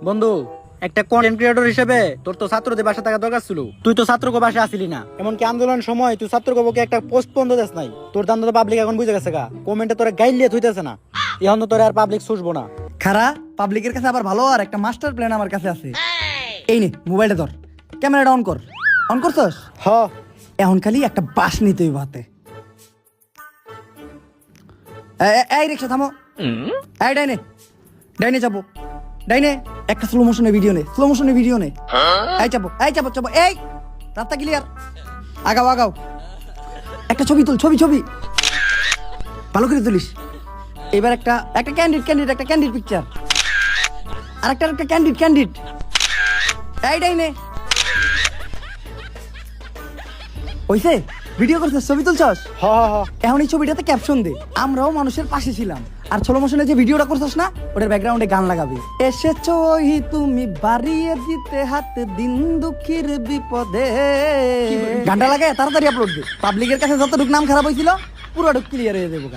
বন্ধু একটা content creator হিসেবে তোর তো ছাত্রদের বাসা থাকা দরকার ছিল। তুই তো ছাত্রকে বাসা আসিলি না, এমনকি আন্দোলন সময় তুই ছাত্রকে একটা পোস্ট বন্ধ দেস নাই। তোর দাম তো পাবলিক এখন বুঝে গেছে গা, কমেন্টে তোরা গাইলিয়ে থইতেছে না, এখন তো তোর আর পাবলিক শুষবো না। খারা পাবলিকের কাছে আবার ভালো আর একটা মাস্টার প্ল্যান আমার কাছে আছে। এই নে মোবাইলটা ধর, ক্যামেরাটা অন কর। অন করছস? হ এখন খালি একটা বাস নিতে হইব হাতে। এই রিক্সা থামো। এই ডাইনে ডাইনে চাপো, ডাইনে একটা স্লো মোশনে ভিডিও নে, স্লো মোশনে ভিডিও নে। এই চাপো, এই চাপো চাপো, এই রাস্তা ক্লিয়ার, আগাও আগাও। একটা ছবি তুল, ছবি ছবি ভালো করে তুলিস। এবার একটা একটা ক্যান্ডিড পিকচার, আর একটা ক্যান্ডিড। এই ডাইনে হইছে? ভিডিও করছিস, ছবি তুলছস? হ হ এখন এই ছবিটাতে ক্যাপশন দে, আমরাও মানুষের পাশে ছিলাম। আর ছোলো মোশনে যে ভিডিওটা করছস না, ওটার ব্যাকগ্রাউন্ডে গান লাগাবি। এসেছো ওই তুমি বাড়িয়ে দিতে হাত দিন দুঃখীর বিপদে। গানটা লাগায় তাড়াতাড়ি আপলোড দে। পাবলিকের কাছে যতটুকু নাম খারাপ হয়েছিল পুরোটুকু ক্লিয়ার হয়ে যাবো।